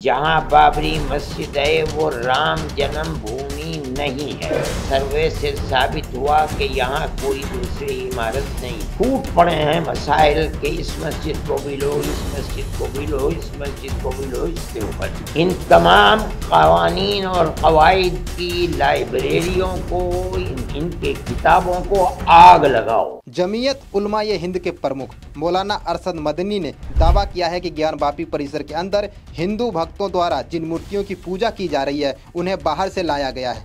जहाँ बाबरी मस्जिद है वो राम जन्म भूमि नहीं है। सर्वे से साबित हुआ कि यहाँ कोई दूसरी इमारत नहीं। फूट पड़े हैं मसाइल के इस मस्जिद को भी लो, इस मस्जिद को भी लो, इस मस्जिद को भी लो, इसके ऊपर इन तमाम कवानीन और कवाइद की लाइब्रेरियों को, इनके किताबों को आग लगाओ। जमीयत उलमा-ए हिंद के प्रमुख मौलाना अरशद मदनी ने दावा किया है कि ज्ञानवापी परिसर के अंदर हिंदू भक्तों द्वारा जिन मूर्तियों की पूजा की जा रही है उन्हें बाहर से लाया गया है।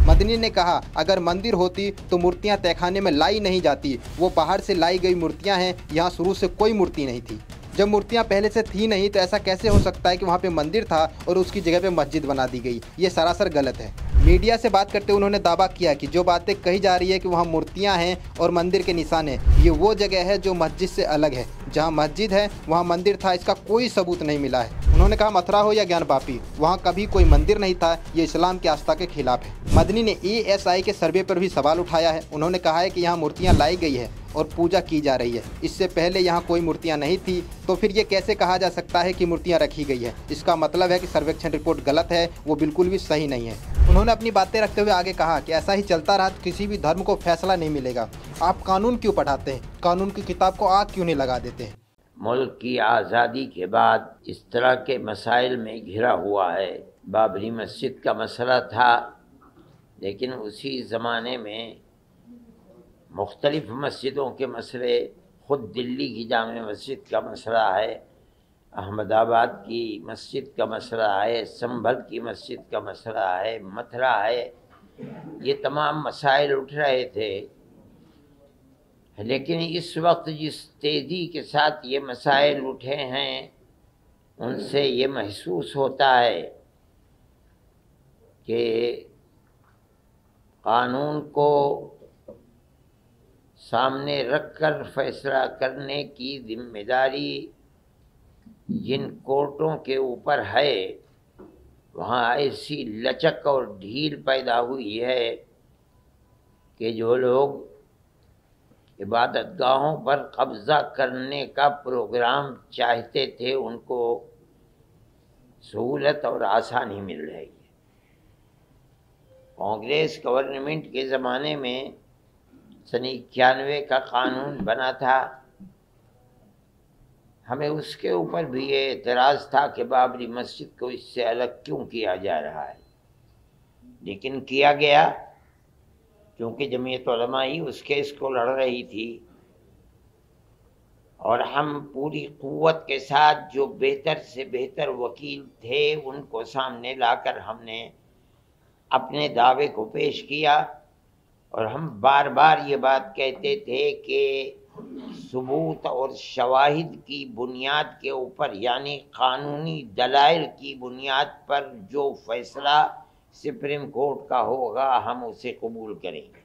मदनी ने कहा, अगर मंदिर होती तो मूर्तियां तहखाने में लाई नहीं जाती, वो बाहर से लाई गई मूर्तियां हैं, यहाँ शुरू से कोई मूर्ति नहीं थी। जब मूर्तियां पहले से थी नहीं तो ऐसा कैसे हो सकता है कि वहाँ पे मंदिर था और उसकी जगह पे मस्जिद बना दी गई? ये सरासर गलत है। मीडिया से बात करते हुए उन्होंने दावा किया कि जो बातें कही जा रही है कि वहाँ मूर्तियां हैं और मंदिर के निशान हैं, ये वो जगह है जो मस्जिद से अलग है। जहाँ मस्जिद है वहाँ मंदिर था, इसका कोई सबूत नहीं मिला है। उन्होंने कहा, मथुरा हो या ज्ञानवापी, वहाँ कभी कोई मंदिर नहीं था, ये इस्लाम की आस्था के खिलाफ है। मदनी ने ASI के सर्वे पर भी सवाल उठाया है। उन्होंने कहा है कि यहाँ मूर्तियाँ लाई गई है और पूजा की जा रही है, इससे पहले यहाँ कोई मूर्तियाँ नहीं थी, तो फिर ये कैसे कहा जा सकता है कि मूर्तियाँ रखी गई है? इसका मतलब है कि सर्वेक्षण रिपोर्ट गलत है, वो बिल्कुल भी सही नहीं है। उन्होंने अपनी बातें रखते हुए आगे कहा कि ऐसा ही चलता रहा तो किसी भी धर्म को फैसला नहीं मिलेगा। आप कानून क्यों पढ़ाते हैं? कानून की किताब को आग क्यों नहीं लगा देते हैं? मुल्क की आज़ादी के बाद इस तरह के मसाइल में घिरा हुआ है। बाबरी मस्जिद का मसला था, लेकिन उसी ज़माने में मुख्तलिफ़ मस्जिदों के मसले, ख़ुद दिल्ली की जामे मस्जिद का मसला है, अहमदाबाद की मस्जिद का मसला है, संभल की मस्जिद का मसला है, मथुरा है, ये तमाम मसाइल उठ रहे थे। लेकिन इस वक्त जिस तेज़ी के साथ ये मसाइल उठे हैं, उनसे ये महसूस होता है कि कानून को सामने रखकर फैसला करने की जिम्मेदारी जिन कोर्टों के ऊपर है, वहाँ ऐसी लचक और ढील पैदा हुई है कि जो लोग इबादतगाहों पर कब्ज़ा करने का प्रोग्राम चाहते थे, उनको सहूलत और आसानी मिल रही है। कांग्रेस गवर्नमेंट के ज़माने में सन 91 का कानून बना था, हमें उसके ऊपर भी ये एतराज़ था कि बाबरी मस्जिद को इससे अलग क्यों किया जा रहा है, लेकिन किया गया क्योंकि जमीयत उलमा ही उस केस को लड़ रही थी और हम पूरी क़ुव्वत के साथ जो बेहतर से बेहतर वकील थे उनको सामने लाकर हमने अपने दावे को पेश किया। और हम बार बार ये बात कहते थे कि सबूत और शवाहिद की बुनियाद के ऊपर, यानी कानूनी दलाइल की बुनियाद पर जो फैसला सुप्रीम कोर्ट का होगा, हम उसे कबूल करेंगे।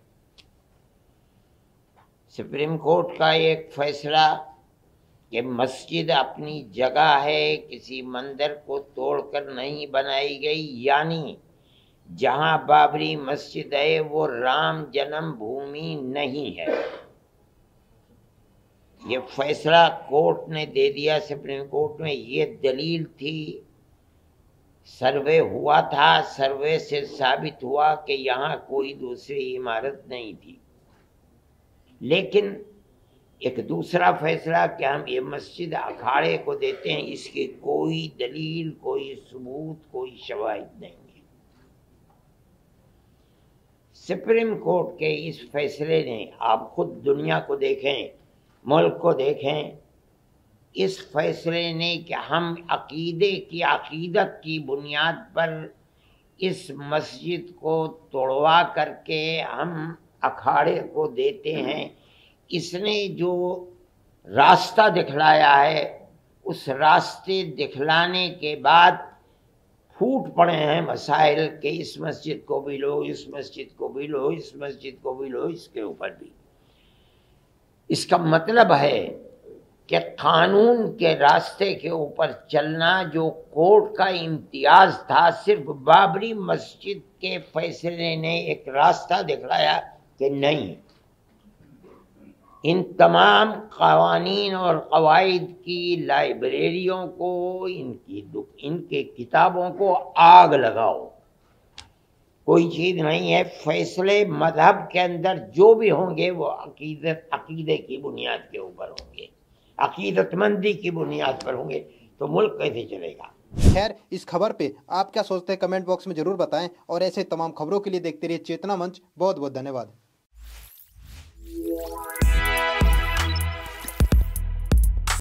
सुप्रीम कोर्ट का एक फैसला कि मस्जिद अपनी जगह है, किसी मंदिर को तोड़कर नहीं बनाई गई, यानी जहाँ बाबरी मस्जिद है वो राम जन्म भूमि नहीं है। ये फैसला कोर्ट ने दे दिया सुप्रीम कोर्ट में। ये दलील थी, सर्वे हुआ था, सर्वे से साबित हुआ कि यहाँ कोई दूसरी इमारत नहीं थी। लेकिन एक दूसरा फैसला कि हम ये मस्जिद अखाड़े को देते हैं, इसकी कोई दलील, कोई सबूत, कोई शवाहिद नहीं है। सुप्रीम कोर्ट के इस फैसले ने, आप खुद दुनिया को देखें, मुल्क को देखें, इस फैसले ने कि हम अकीदे की, अकीदत की बुनियाद पर इस मस्जिद को तोड़वा करके हम अखाड़े को देते हैं, इसने जो रास्ता दिखलाया है, उस रास्ते दिखलाने के बाद फूट पड़े हैं मसाइल के इस मस्जिद को भी लो, इस मस्जिद को भी लो, इस मस्जिद को भी लो, इसके ऊपर भी। इसका मतलब है कि कानून के रास्ते के ऊपर चलना जो कोर्ट का इम्तियाज था, सिर्फ बाबरी मस्जिद के फैसले ने एक रास्ता दिखलाया कि नहीं, ان تمام قوانین اور قواعد کی لائبریریوں کو، ان کے کتابوں کو آگ لگاؤ. کوئی چیز نہیں ہے. فیصلے مذہب کے اندر جو بھی ہوں گے وہ عقیدے کی بنیاد کے اوپر ہوں گے، عقیدت مندی کی بنیاد پر ہوں گے. تو ملک کیسے چلے گا؟ خیر، اس خبر پہ آپ کیا سوچتے ہیں کمنٹ باکس میں ضرور بتائیں، اور ایسے تمام خبروں کے لیے دیکھتے رہیے چیتنا منچ. بہت بہت دھنیہ واد.